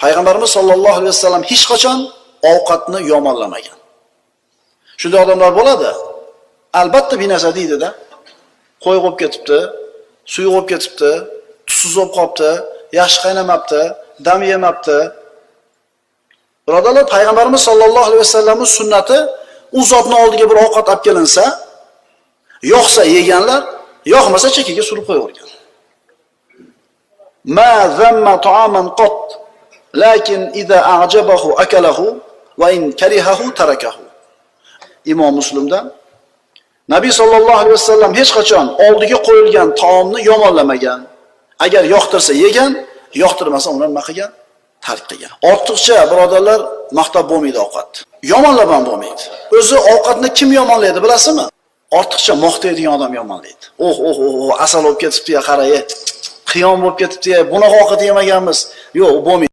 Payg'ambarimiz sollallohu alayhi vasallam hech qachon ovqatni yomonlamagan. Shunday odamlar bo'ladi. Albatta bir narsa deydi-da. Qo'y qo'yib ketibdi, suv qo'yib ketibdi, tuzsiz bo'lib qolibdi, yaxshi qaynamabdi, dam yemabdi. Birodarlar, Payg'ambarimiz sollallohu alayhi vasallamning sunnati u zotning oldiga bir ovqat olib kelinsa, yoqsa yeganlar, yoqmasa chekiga surib qo'yavergan. Ma zamma ta'aman qat, lakin idza a'jabahu akalahu va in karihahu tarakahu. Imom Muslimdan Nabiy sallallohu alayhi vasallam hech qachon oldiga qo'yilgan taomni yomonlamagan. Agar yoqtirsa yegan, yoqtirmasa uni nima qilgan? Tark qilgan. Ortiqcha birodarlar maqtab bo'lmaydi ovqat. Yomonlab ham bo'lmaydi. O'zi ovqatni kim yomonlaydi bilasizmi? Ortiqcha maqtaydigan odam yomonlaydi. Asal bo'lib ketibdi-ya, qara-ye. Qiyom bo'lib ketibdi-ya, bunaqa ovqat yemaganmiz. Yo'q, bo'lmaydi.